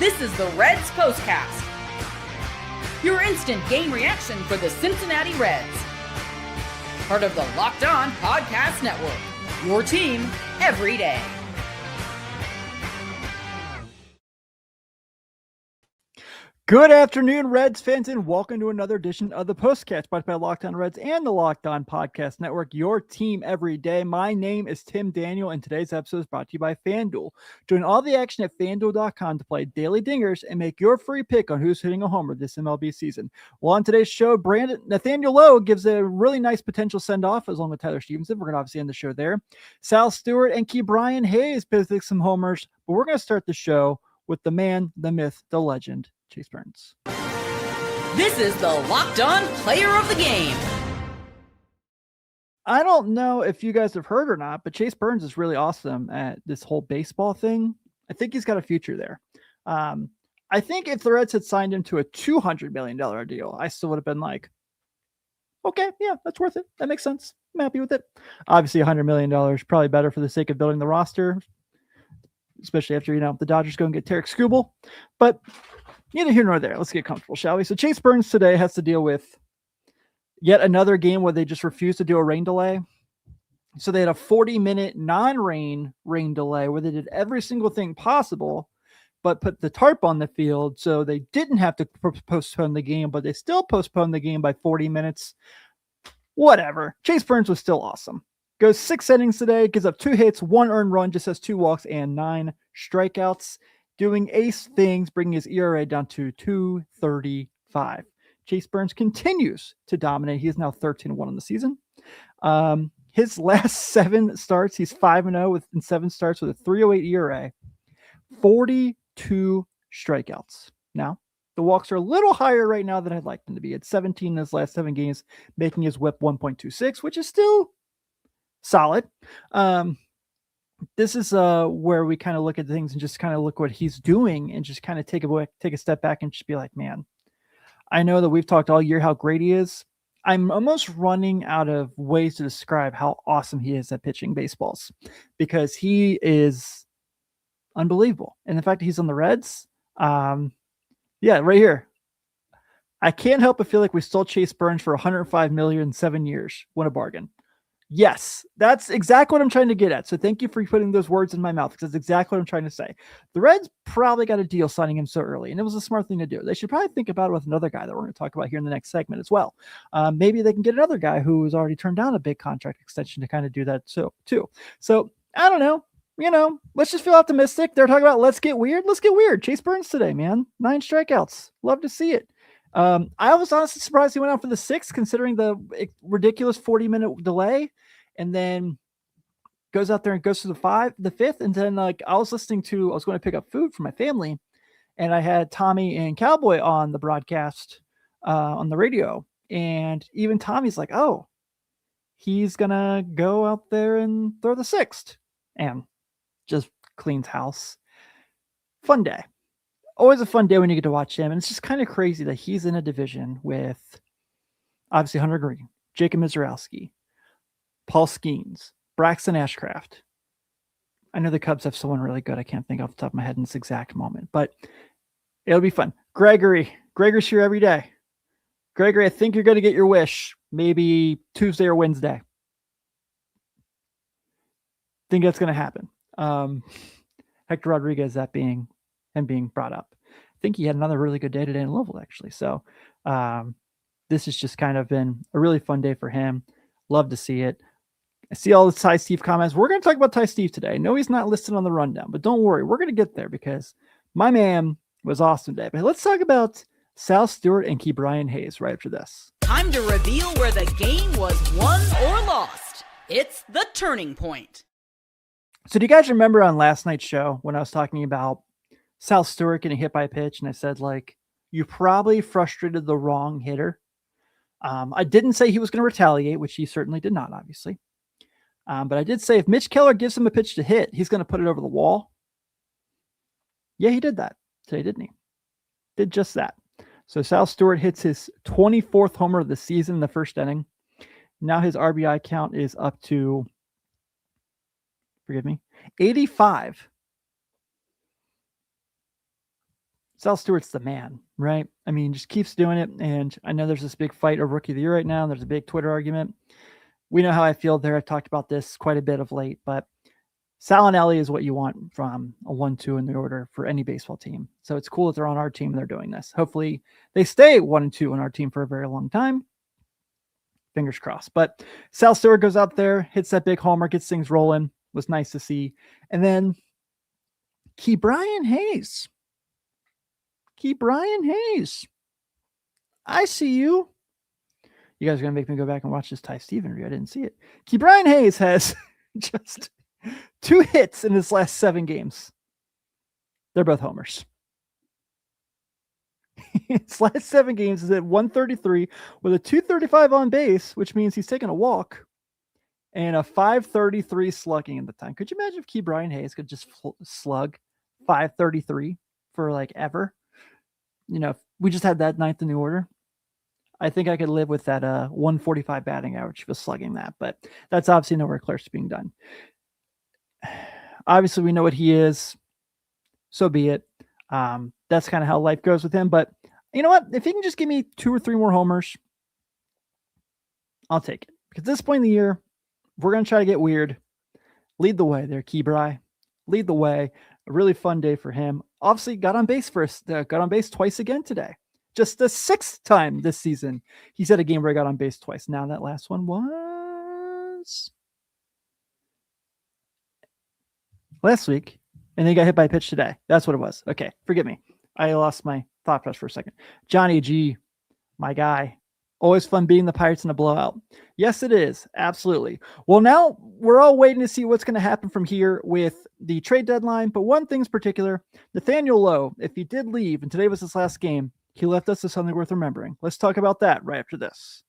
This is the Reds POSTCAST, your instant game reaction for the Cincinnati Reds. Part of the Locked On Podcast Network, your team every day. Good afternoon, Reds fans, and welcome to another edition of the POSTCAST brought by Locked On Reds and the Locked On Podcast Network, your team every day. My name is Tim Daniel, and today's episode is brought to you by FanDuel. Join all the action at FanDuel.com to play daily dingers and make your free pick on who's hitting a homer this MLB season. Well, on today's show, Nathaniel Lowe gives a really nice potential send-off along with Tyler Stephenson. We're going to obviously end the show there. Sal Stewart and Brian Hayes pick some homers, but we're going to start the show with the man, the myth, the legend, Chase Burns. This is the Locked On Player of the Game. I don't know if you guys have heard or not, but Chase Burns is really awesome at this whole baseball thing. I think he's got a future there. I think if the Reds had signed him to a $200 million deal, I still would have been like, okay, yeah, that's worth it. That makes sense. I'm happy with it. Obviously, $100 million is probably better for the sake of building the roster, especially after, the Dodgers go and get Terry Francona. But neither here nor there. Let's get comfortable, shall we? So Chase Burns today has to deal with yet another game where they just refused to do a rain delay. So they had a 40-minute non-rain delay where they did every single thing possible, but put the tarp on the field so they didn't have to postpone the game, but they still postponed the game by 40 minutes. Whatever. Chase Burns was still awesome. Goes 6 innings today, gives up 2 hits, 1 earned run, just has 2 walks and 9 strikeouts. Doing ace things, bringing his ERA down to 2.35. Chase Burns continues to dominate. He is now 13-1 in the season. His last 7 starts, he's 5-0 in 7 starts with a 3.08 ERA, 42 strikeouts. Now, the walks are a little higher right now than I'd like them to be. At 17 in his last 7 games, making his whip 1.26, which is still solid. This is where we kind of look at things and just kind of look what he's doing and just kind of take a step back and just be like, man, I know that we've talked all year how great he is. I'm almost running out of ways to describe how awesome he is at pitching baseballs because he is unbelievable. And the fact that he's on the Reds, right here. I can't help but feel like we stole Chase Burns for $105 million in 7 years. What a bargain. Yes, that's exactly what I'm trying to get at. So thank you for putting those words in my mouth because that's exactly what I'm trying to say. The Reds probably got a deal signing him so early, and it was a smart thing to do. They should probably think about it with another guy that we're going to talk about here in the next segment as well. Maybe they can get another guy who has already turned down a big contract extension to kind of do that too. So I don't know. Let's just feel optimistic. They're talking about let's get weird. Let's get weird. Chase Burns today, man. 9 strikeouts. Love to see it. I was honestly surprised he went out for the 6th, considering the ridiculous 40-minute delay, and then goes out there and goes to the 5th. And then I was going to pick up food for my family, and I had Tommy and Cowboy on the broadcast, on the radio. And even Tommy's like, oh, he's going to go out there and throw the 6th and just cleans house. Fun day. Always a fun day when you get to watch him. And it's just kind of crazy that he's in a division with obviously Hunter Green, Jacob Mizrowski, Paul Skeens, Braxton Ashcraft. I know the Cubs have someone really good. I can't think off the top of my head in this exact moment, but it'll be fun. Gregory's here every day. Gregory, I think you're going to get your wish maybe Tuesday or Wednesday. Think that's going to happen. Hector Rodriguez, that being brought up. I think he had another really good day today in Louisville, actually. So this has just kind of been a really fun day for him. Love to see it. I see all the Ty Steve comments. We're going to talk about Ty Steve today. I know he's not listed on the rundown, but don't worry. We're going to get there because my man was awesome today. But let's talk about Sal Stewart and Brian Hayes right after this. Time to reveal where the game was won or lost. It's the turning point. So do you guys remember on last night's show when I was talking about Sal Stewart getting hit by a pitch, and I said, you probably frustrated the wrong hitter. I didn't say he was going to retaliate, which he certainly did not, obviously. But I did say if Mitch Keller gives him a pitch to hit, he's going to put it over the wall. Yeah, he did that today, didn't he? Did just that. So Sal Stewart hits his 24th homer of the season in the first inning. Now his RBI count is up to, 85. Sal Stewart's the man, right? I mean, just keeps doing it. And I know there's this big fight of Rookie of the Year right now. There's a big Twitter argument. We know how I feel there. I've talked about this quite a bit of late, but Sal and Ellie is what you want from a 1-2 in the order for any baseball team. So it's cool that they're on our team and they're doing this. Hopefully they stay 1-2 on our team for a very long time. Fingers crossed. But Sal Stewart goes out there, hits that big homer, gets things rolling. Was nice to see. And then Ke'Bryan Hayes. I see you. You guys are going to make me go back and watch this Ty Steve interview. I didn't see it. Ke'Bryan Hayes has just 2 hits in his last 7 games. They're both homers. His last 7 games is at 133 with a 235 on base, which means he's taking a walk, and a 533 slugging in the time. Could you imagine if Ke'Bryan Hayes could just slug 533 for like ever? You know, if we just had that 9th in the order, I think I could live with that 145 batting average if he was slugging that, but that's obviously nowhere close to being done. Obviously, we know what he is. So be it. That's kind of how life goes with him. But you know what? If he can just give me 2 or 3 more homers, I'll take it. Because at this point in the year, we're going to try to get weird. Lead the way there, Ke'Bryan. Lead the way. A really fun day for him. Obviously, got on base twice again today. Just the 6th time this season he's had a game where he got on base twice. Now that last one was last week, and then he got hit by a pitch today. That's what it was. Okay, forgive me. I lost my thought process for a second. Johnny G, my guy. Always fun beating the Pirates in a blowout. Yes, it is. Absolutely. Well, now we're all waiting to see what's going to happen from here with the trade deadline. But one thing's particular, Nathaniel Lowe, if he did leave, and today was his last game, he left us with something worth remembering. Let's talk about that right after this.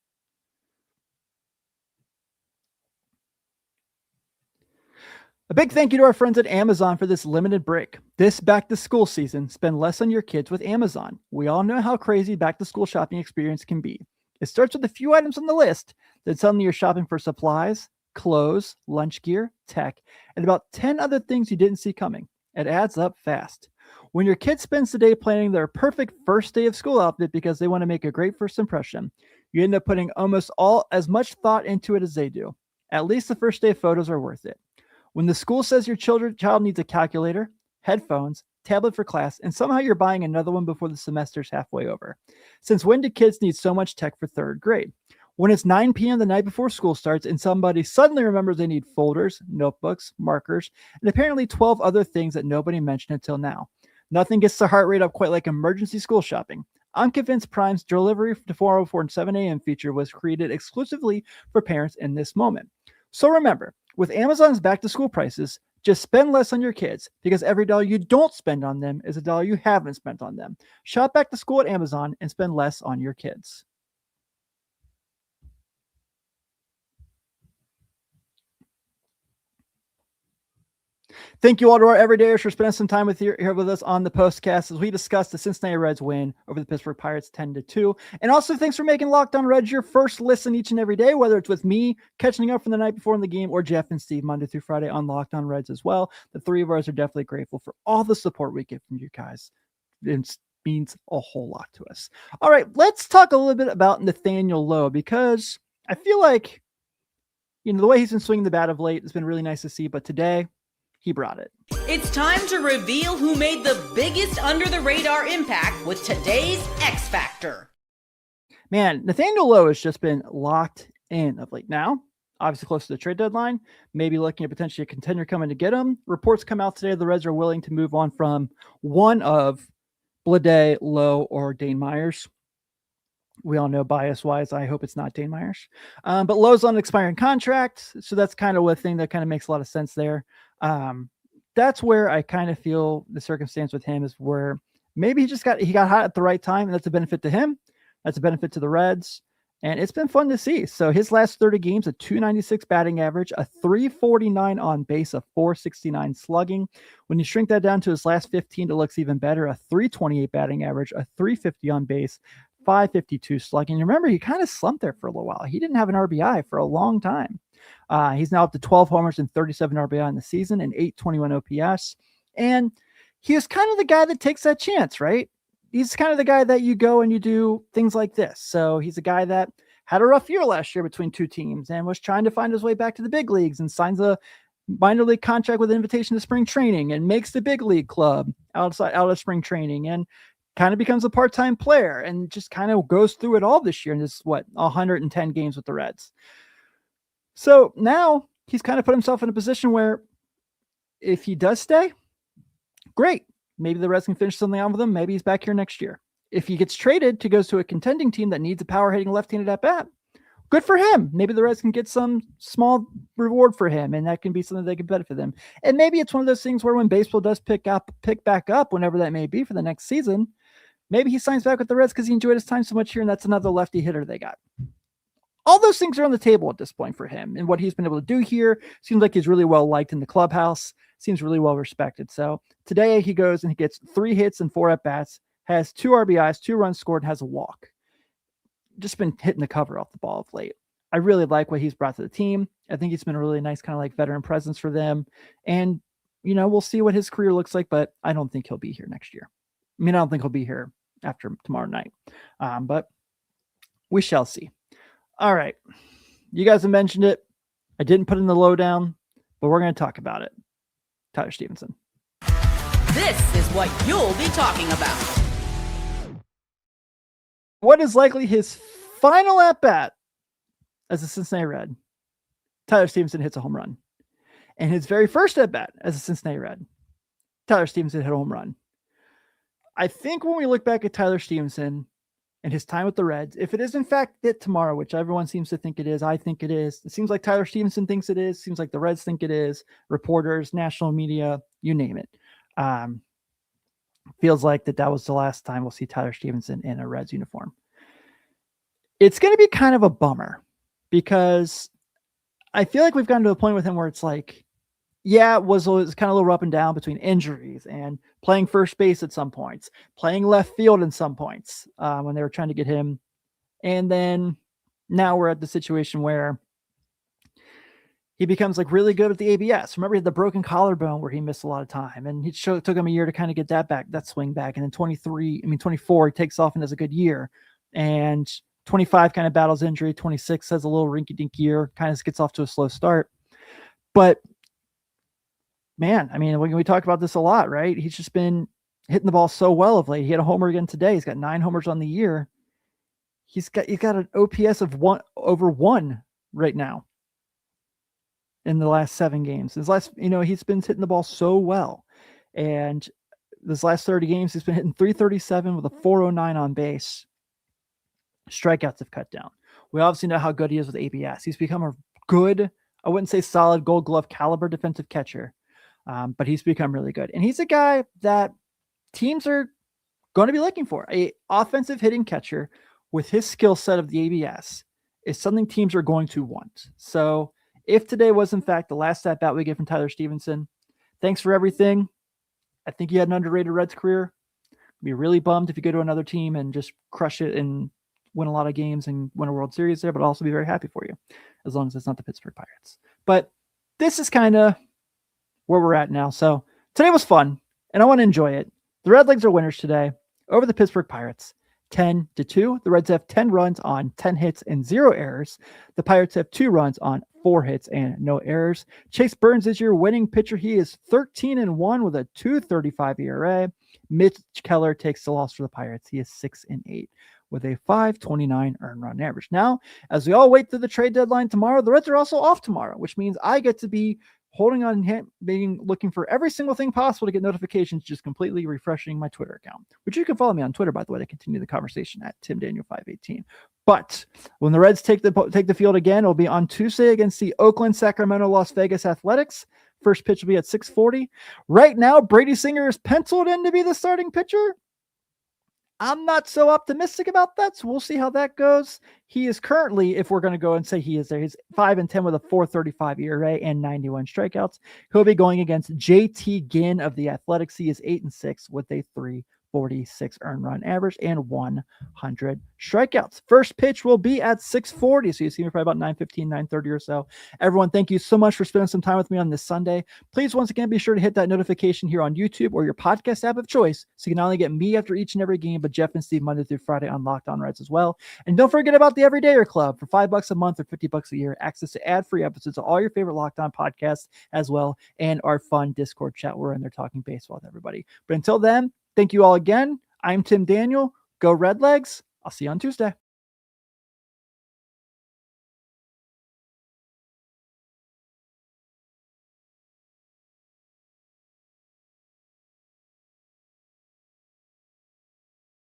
A big thank you to our friends at Amazon for this limited break. This back-to-school season, spend less on your kids with Amazon. We all know how crazy back-to-school shopping experience can be. It starts with a few items on the list, then suddenly you're shopping for supplies, clothes, lunch gear, tech, and about 10 other things you didn't see coming. It adds up fast. When your kid spends the day planning their perfect first day of school outfit because they want to make a great first impression, you end up putting almost as much thought into it as they do. At least the first day photos are worth it. When the school says your child needs a calculator, headphones, tablet for class, and somehow you're buying another one before the semester's halfway over. Since when do kids need so much tech for 3rd grade? When it's 9 p.m. the night before school starts and somebody suddenly remembers they need folders, notebooks, markers, and apparently 12 other things that nobody mentioned until now. Nothing gets the heart rate up quite like emergency school shopping. I'm convinced Prime's delivery to 404 and 7 a.m. feature was created exclusively for parents in this moment. So remember, with Amazon's back-to-school prices, just spend less on your kids, because every dollar you don't spend on them is a dollar you haven't spent on them. Shop back to school at Amazon and spend less on your kids. Thank you all to our everydayers for spending some time here with us on the postcast as we discuss the Cincinnati Reds win over the Pittsburgh Pirates 10-2. And also thanks for making Locked On Reds your first listen each and every day, whether it's with me catching up from the night before in the game or Jeff and Steve Monday through Friday on Locked On Reds as well. The 3 of us are definitely grateful for all the support we get from you guys. It means a whole lot to us. All right, let's talk a little bit about Nathaniel Lowe, because I feel like, the way he's been swinging the bat of late has been really nice to see, but today, he brought it. It's time to reveal who made the biggest under-the-radar impact with today's X Factor. Man, Nathaniel Lowe has just been locked in of late. Now, obviously close to the trade deadline, maybe looking at potentially a contender coming to get him. Reports come out today the Reds are willing to move on from one of Blade, Lowe, or Dane Myers. We all know bias-wise, I hope it's not Dane Myers. But Lowe's on an expiring contract, so that's kind of one thing that kind of makes a lot of sense there. That's where I kind of feel the circumstance with him is where maybe he got hot at the right time, and that's a benefit to him. That's a benefit to the Reds, and it's been fun to see. So his last 30 games, a 296 batting average, a 349 on base, a 469 slugging. When you shrink that down to his last 15, it looks even better. A 328 batting average, a 350 on base, 552 slugging. Remember, he kind of slumped there for a little while. He didn't have an RBI for a long time. He's now up to 12 homers and 37 RBI in the season and 821 OPS. And he is kind of the guy that takes that chance, right? he's kind of the guy that you go and you do things like this. So he's a guy that had a rough year last year between two teams and was trying to find his way back to the big leagues and signs a minor league contract with an invitation to spring training and makes the big league club out of spring training and kind of becomes a part-time player and just kind of goes through it all this year. And this is 110 games with the Reds. So now he's kind of put himself in a position where if he does stay, great. Maybe the Reds can finish something on with him. Maybe he's back here next year. If he gets traded to goes to a contending team that needs a power hitting left-handed at bat, good for him. Maybe the Reds can get some small reward for him, and that can be something that can benefit them. And maybe it's one of those things where when baseball does pick back up, whenever that may be for the next season, maybe he signs back with the Reds because he enjoyed his time so much here, and that's another lefty hitter they got. All those things are on the table at this point for him, and what he's been able to do here seems like he's really well liked in the clubhouse, seems really well respected. So today he goes and he gets 3 hits and 4 at-bats, has 2 RBIs, 2 runs scored, and has a walk. Just been hitting the cover off the ball of late. I really like what he's brought to the team. I think he's been a really nice kind of like veteran presence for them. And, we'll see what his career looks like, but I don't think he'll be here next year. I don't think he'll be here after tomorrow night. But we shall see. All right. You guys have mentioned it. I didn't put in the lowdown, but we're going to talk about it. Tyler Stephenson. This is what you'll be talking about. What is likely his final at-bat as a Cincinnati Red? Tyler Stephenson hits a home run. And his very first at-bat as a Cincinnati Red, Tyler Stephenson hit a home run. I think when we look back at Tyler Stephenson and his time with the Reds, if it is in fact it tomorrow, which everyone seems to think it is, I think it is. It seems like Tyler Stephenson thinks it is. Seems like the Reds think it is. Reporters, national media, you name it. Feels like that was the last time we'll see Tyler Stephenson in a Reds uniform. It's going to be kind of a bummer because I feel like we've gotten to a point with him where it's like, yeah, it was kind of a little up and down between injuries and playing first base at some points, playing left field in some points when they were trying to get him. And then now we're at the situation where he becomes like really good at the ABS. Remember, he had the broken collarbone where he missed a lot of time, and took him a year to kind of get that swing back. And then 24, he takes off and has a good year. And 25 kind of battles injury. 26 has a little rinky-dink year, kind of gets off to a slow start. But man, we talk about this a lot, right? He's just been hitting the ball so well of late. He had a homer again today. He's got 9 homers on the year. He's got an OPS of 1 right now in the last 7 games. He's been hitting the ball so well. And this last 30 games, he's been hitting 337 with a 409 on base. Strikeouts have cut down. We obviously know how good he is with ABS. He's become a good, I wouldn't say solid Gold Glove caliber defensive catcher, but he's become really good. And he's a guy that teams are going to be looking for. A offensive hitting catcher with his skill set of the ABS is something teams are going to want. So if today was in fact the last at-bat we get from Tyler Stephenson, thanks for everything. I think you had an underrated Reds career. I'd be really bummed if you go to another team and just crush it and win a lot of games and win a World Series there, but I'll also be very happy for you as long as it's not the Pittsburgh Pirates. But this is kind of where we're at now. So today was fun and I want to enjoy it. The Redlegs are winners today over the Pittsburgh Pirates, 10-2. The Reds have 10 runs on 10 hits and 0 errors. The Pirates have 2 runs on 4 hits and no errors. Chase Burns is your winning pitcher. He is 13-1 with a 2.35 ERA. Mitch Keller takes the loss for the Pirates. He is 6-8 with a 5.29 earned run average. Now, as we all wait through the trade deadline tomorrow, the Reds are also off tomorrow, which means I get to be holding on him, looking for every single thing possible to get notifications, just completely refreshing my Twitter account, which you can follow me on Twitter, by the way, to continue the conversation at TimDaniel518. But when the Reds take the field again, it'll be on Tuesday against the Oakland, Sacramento, Las Vegas Athletics. First pitch will be at 6:40. Right now, Brady Singer is penciled in to be the starting pitcher. I'm not so optimistic about that, so we'll see how that goes. He is currently, if we're going to go and say he is there, he's 5-10 with a 4.35 ERA and 91 strikeouts. He'll be going against JT Ginn of the Athletics. He is 8-6 with a .46 earned run average, and 100 strikeouts. First pitch will be at 6:40, so you see me probably about 9:15, 9:30 or so. Everyone, thank you so much for spending some time with me on this Sunday. Please, once again, be sure to hit that notification here on YouTube or your podcast app of choice, so you can not only get me after each and every game, but Jeff and Steve Monday through Friday on Locked On Reds as well. And don't forget about the Everydayer Club. For $5 a month or $50 a year, access to ad-free episodes of all your favorite Locked On podcasts as well, and our fun Discord chat where they're talking baseball with everybody. But until then, thank you all again. I'm Tim Daniel. Go Redlegs. I'll see you on Tuesday.